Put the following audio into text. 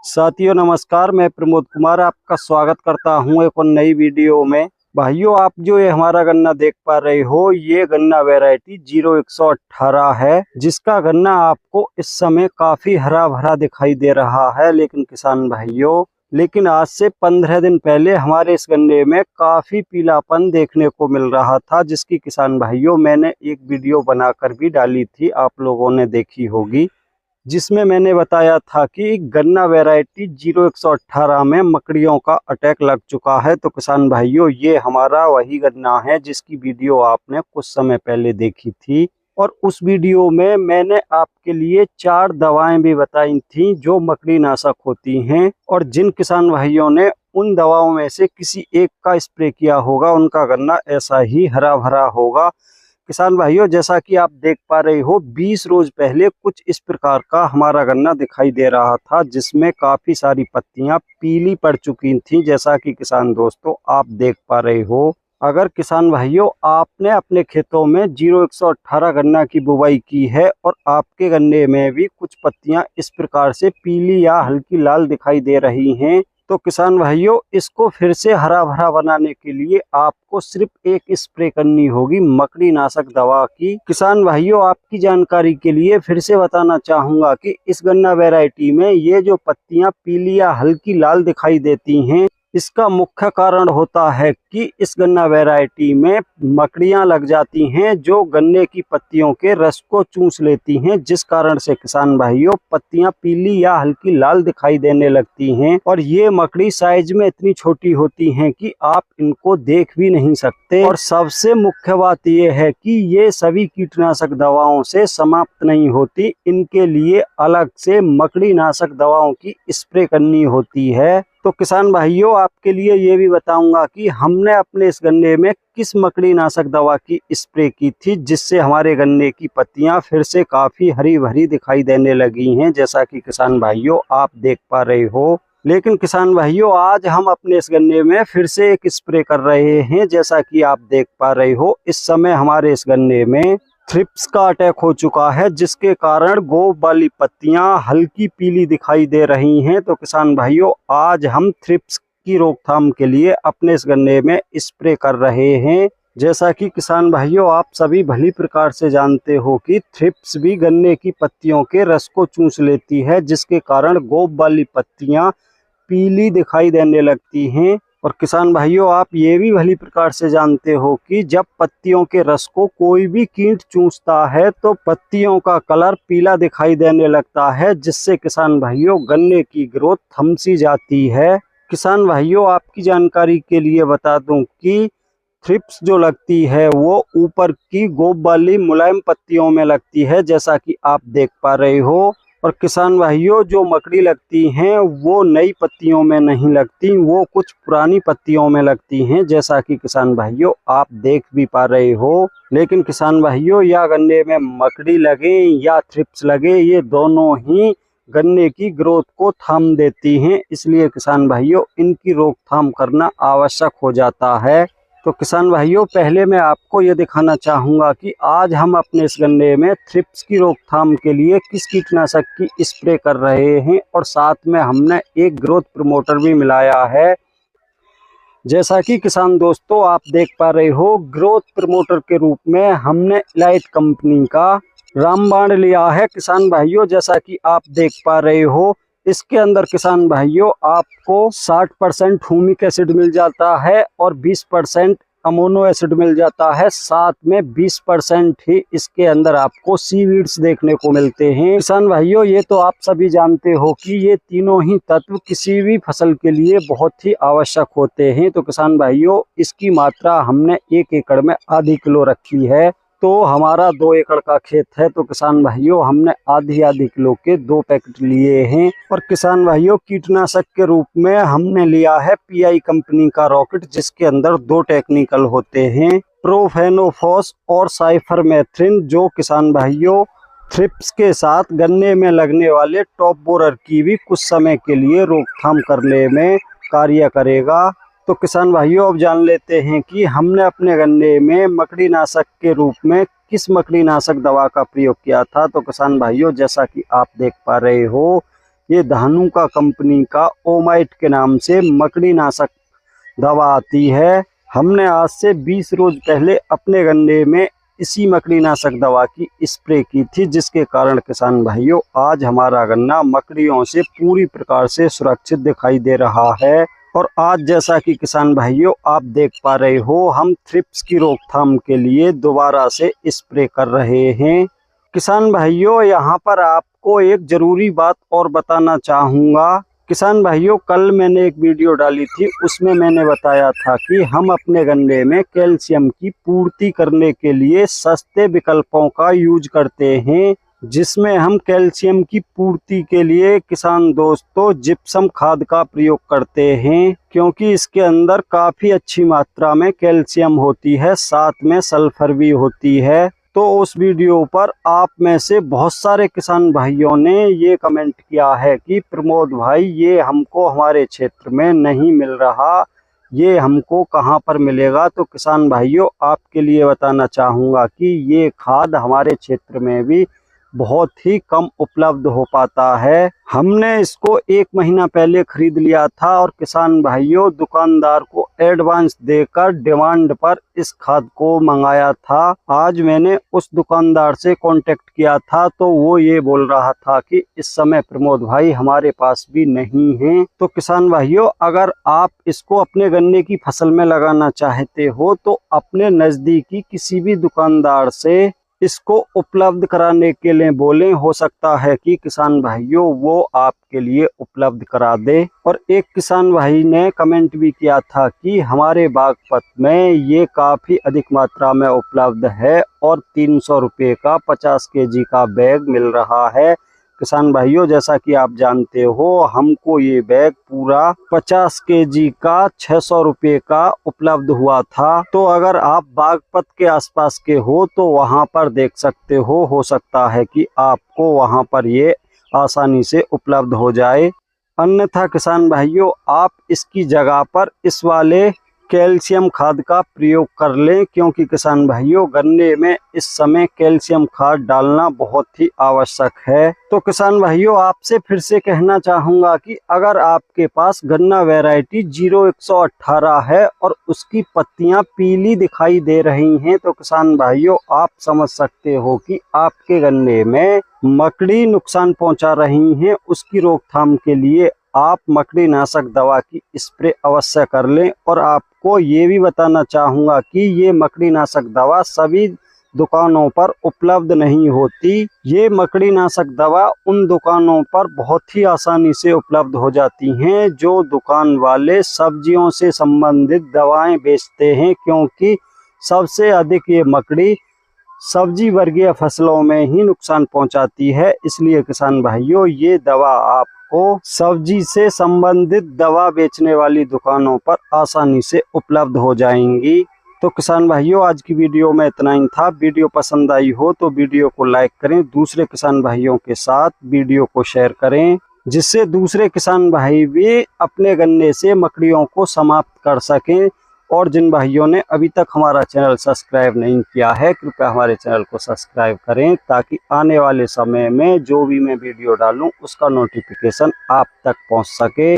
साथियों नमस्कार, मैं प्रमोद कुमार आपका स्वागत करता हूं एक और नई वीडियो में। भाइयों, आप जो ये हमारा गन्ना देख पा रहे हो, ये गन्ना वैरायटी 0118 है, जिसका गन्ना आपको इस समय काफी हरा भरा दिखाई दे रहा है। लेकिन आज से 15 दिन पहले हमारे इस गन्ने में काफी पीलापन देखने को मिल रहा था, जिसकी किसान भाइयों मैंने एक वीडियो बनाकर भी डाली थी, आप लोगों ने देखी होगी, जिसमें मैंने बताया था कि गन्ना वैरायटी 0118 में मकड़ियों का अटैक लग चुका है। तो किसान भाइयों, ये हमारा वही गन्ना है जिसकी वीडियो आपने कुछ समय पहले देखी थी, और उस वीडियो में मैंने आपके लिए 4 दवाएं भी बताई थी जो मकड़ी नाशक होती हैं, और जिन किसान भाइयों ने उन दवाओं में से किसी एक का स्प्रे किया होगा, उनका गन्ना ऐसा ही हरा भरा होगा। किसान भाइयों, जैसा कि आप देख पा रहे हो, 20 रोज पहले कुछ इस प्रकार का हमारा गन्ना दिखाई दे रहा था, जिसमें काफी सारी पत्तियां पीली पड़ चुकी थीं, जैसा कि किसान दोस्तों आप देख पा रहे हो। अगर किसान भाइयों आपने अपने खेतों में 0118 गन्ना की बुवाई की है और आपके गन्ने में भी कुछ पत्तियां इस प्रकार से पीली या हल्की लाल दिखाई दे रही हैं, तो किसान भाइयों इसको फिर से हरा भरा बनाने के लिए आपको सिर्फ एक स्प्रे करनी होगी मकड़ी नाशक दवा की। किसान भाइयों, आपकी जानकारी के लिए फिर से बताना चाहूंगा कि इस गन्ना वैरायटी में ये जो पत्तियां पीली या हल्की लाल दिखाई देती हैं, इसका मुख्य कारण होता है कि इस गन्ना वैरायटी में मकड़ियां लग जाती हैं जो गन्ने की पत्तियों के रस को चूस लेती हैं, जिस कारण से किसान भाइयों पत्तियां पीली या हल्की लाल दिखाई देने लगती हैं। और ये मकड़ी साइज में इतनी छोटी होती हैं कि आप इनको देख भी नहीं सकते। और सबसे मुख्य बात यह है कि ये सभी कीटनाशक दवाओं से समाप्त नहीं होती, इनके लिए अलग से मकड़ी नाशक दवाओं की स्प्रे करनी होती है। तो किसान भाइयों, आपके लिए ये भी बताऊंगा कि हमने अपने इस गन्ने में किस मकड़ी नाशक दवा की स्प्रे की थी, जिससे हमारे गन्ने की पत्तियां फिर से काफी हरी भरी दिखाई देने लगी हैं, जैसा कि किसान भाइयों आप देख पा रहे हो। लेकिन किसान भाइयों, आज हम अपने इस गन्ने में फिर से एक स्प्रे कर रहे हैं, जैसा कि आप देख पा रहे हो। इस समय हमारे इस गन्ने में थ्रिप्स का अटैक हो चुका है, जिसके कारण गोब वाली पत्तियां हल्की पीली दिखाई दे रही हैं। तो किसान भाइयों, आज हम थ्रिप्स की रोकथाम के लिए अपने इस गन्ने में स्प्रे कर रहे हैं। जैसा कि किसान भाइयों आप सभी भली प्रकार से जानते हो कि थ्रिप्स भी गन्ने की पत्तियों के रस को चूस लेती है, जिसके कारण गोब वाली पत्तियां पीली दिखाई देने लगती हैं। और किसान भाइयों, आप ये भी भली प्रकार से जानते हो कि जब पत्तियों के रस को कोई भी कीट चूसता है तो पत्तियों का कलर पीला दिखाई देने लगता है, जिससे किसान भाइयों गन्ने की ग्रोथ थम सी जाती है। किसान भाइयों, आपकी जानकारी के लिए बता दूं कि थ्रिप्स जो लगती है वो ऊपर की गोब वाली मुलायम पत्तियों में लगती है, जैसा कि आप देख पा रहे हो। और किसान भाइयों, जो मकड़ी लगती हैं वो नई पत्तियों में नहीं लगती, वो कुछ पुरानी पत्तियों में लगती हैं, जैसा कि किसान भाइयों आप देख भी पा रहे हो। लेकिन किसान भाइयों, या गन्ने में मकड़ी लगे या थ्रिप्स लगे, ये दोनों ही गन्ने की ग्रोथ को थाम देती हैं, इसलिए किसान भाइयों इनकी रोकथाम करना आवश्यक हो जाता है। तो किसान भाइयों, पहले मैं आपको ये दिखाना चाहूँगा कि आज हम अपने इस गन्ने में थ्रिप्स की रोकथाम के लिए किस कीटनाशक की स्प्रे कर रहे हैं, और साथ में हमने एक ग्रोथ प्रमोटर भी मिलाया है। जैसा कि किसान दोस्तों आप देख पा रहे हो, ग्रोथ प्रमोटर के रूप में हमने इलाइट कंपनी का रामबाण लिया है। किसान भाइयों, जैसा कि आप देख पा रहे हो, इसके अंदर किसान भाइयों आपको 60% ह्यूमिक एसिड मिल जाता है और 20% अमोनो एसिड मिल जाता है। साथ में 20% ही इसके अंदर आपको सीवीड्स देखने को मिलते हैं। किसान भाइयों, ये तो आप सभी जानते हो कि ये तीनों ही तत्व किसी भी फसल के लिए बहुत ही आवश्यक होते हैं। तो किसान भाइयों, इसकी मात्रा हमने 1 एकड़ में आधी किलो रखी है। तो हमारा 2 एकड़ का खेत है, तो किसान भाइयों हमने आधी किलो के 2 पैकेट लिए हैं। और किसान भाइयों, कीटनाशक के रूप में हमने लिया है पीआई कंपनी का रॉकेट, जिसके अंदर 2 टेक्निकल होते हैं, प्रोफेनोफॉस और साइफरमेथ्रिन, जो किसान भाइयों थ्रिप्स के साथ गन्ने में लगने वाले टॉप बोरर की भी कुछ समय के लिए रोकथाम करने में कार्य करेगा। तो किसान भाइयों, अब जान लेते हैं कि हमने अपने गन्ने में मकड़ी नाशक के रूप में किस मकड़ी नाशक दवा का प्रयोग किया था। तो किसान भाइयों, जैसा कि आप देख पा रहे हो, ये धानुका कंपनी का ओमाइट के नाम से मकड़ी नाशक दवा आती है। हमने आज से 20 रोज पहले अपने गन्ने में इसी मकड़ी नाशक दवा की स्प्रे की थी, जिसके कारण किसान भाइयों आज हमारा गन्ना मकड़ियों से पूरी प्रकार से सुरक्षित दिखाई दे रहा है। और आज जैसा कि किसान भाइयों आप देख पा रहे हो, हम थ्रिप्स की रोकथाम के लिए दोबारा से स्प्रे कर रहे हैं। किसान भाइयों यहाँ पर आपको एक जरूरी बात और बताना चाहूँगा। किसान भाइयों कल मैंने एक वीडियो डाली थी, उसमें मैंने बताया था कि हम अपने गन्ने में कैल्शियम की पूर्ति करने के लिए सस्ते विकल्पों का यूज करते हैं, जिसमें हम कैल्शियम की पूर्ति के लिए किसान दोस्तों जिप्सम खाद का प्रयोग करते हैं, क्योंकि इसके अंदर काफ़ी अच्छी मात्रा में कैल्शियम होती है, साथ में सल्फर भी होती है। तो उस वीडियो पर आप में से बहुत सारे किसान भाइयों ने ये कमेंट किया है कि प्रमोद भाई ये हमको हमारे क्षेत्र में नहीं मिल रहा, ये हमको कहाँ पर मिलेगा। तो किसान भाइयों आपके लिए बताना चाहूँगा कि ये खाद हमारे क्षेत्र में भी बहुत ही कम उपलब्ध हो पाता है। हमने इसको 1 महीना पहले खरीद लिया था और किसान भाइयों दुकानदार को एडवांस देकर डिमांड पर इस खाद को मंगाया था। आज मैंने उस दुकानदार से कांटेक्ट किया था तो वो ये बोल रहा था कि इस समय प्रमोद भाई हमारे पास भी नहीं है। तो किसान भाइयों अगर आप इसको अपने गन्ने की फसल में लगाना चाहते हो तो अपने नजदीकी किसी भी दुकानदार से इसको उपलब्ध कराने के लिए बोलें, हो सकता है कि किसान भाइयों वो आपके लिए उपलब्ध करा दे। और एक किसान भाई ने कमेंट भी किया था कि हमारे बागपत में ये काफ़ी अधिक मात्रा में उपलब्ध है और 300 रुपये का 50 केजी का बैग मिल रहा है। किसान भाइयों जैसा कि आप जानते हो हमको ये बैग पूरा 50 केजी का 600 रुपये का उपलब्ध हुआ था। तो अगर आप बागपत के आसपास के हो तो वहां पर देख सकते हो सकता है कि आपको वहां पर ये आसानी से उपलब्ध हो जाए। अन्यथा किसान भाइयों आप इसकी जगह पर इस वाले कैल्शियम खाद का प्रयोग कर लें, क्योंकि किसान भाइयों गन्ने में इस समय कैल्शियम खाद डालना बहुत ही आवश्यक है। तो किसान भाइयों आपसे फिर से कहना चाहूँगा कि अगर आपके पास गन्ना वैरायटी 0118 है और उसकी पत्तियां पीली दिखाई दे रही हैं तो किसान भाइयों आप समझ सकते हो कि आपके गन्ने में मकड़ी नुकसान पहुंचा रही हैं। उसकी रोकथाम के लिए आप मकड़ी नाशक दवा की स्प्रे अवश्य कर लें। और आपको ये भी बताना चाहूँगा कि ये मकड़ी नाशक दवा सभी दुकानों पर उपलब्ध नहीं होती। ये मकड़ी नाशक दवा उन दुकानों पर बहुत ही आसानी से उपलब्ध हो जाती हैं जो दुकान वाले सब्जियों से संबंधित दवाएं बेचते हैं, क्योंकि सबसे अधिक ये मकड़ी सब्जी वर्गीय फसलों में ही नुकसान पहुंचाती है। इसलिए किसान भाइयों ये दवा आपको सब्जी से संबंधित दवा बेचने वाली दुकानों पर आसानी से उपलब्ध हो जाएंगी। तो किसान भाइयों आज की वीडियो में इतना ही था। वीडियो पसंद आई हो तो वीडियो को लाइक करें, दूसरे किसान भाइयों के साथ वीडियो को शेयर करें, जिससे दूसरे किसान भाई भी अपने गन्ने से मकड़ियों को समाप्त कर सकें। और जिन भाइयों ने अभी तक हमारा चैनल सब्सक्राइब नहीं किया है कृपया हमारे चैनल को सब्सक्राइब करें, ताकि आने वाले समय में जो भी मैं वीडियो डालूं उसका नोटिफिकेशन आप तक पहुंच सके।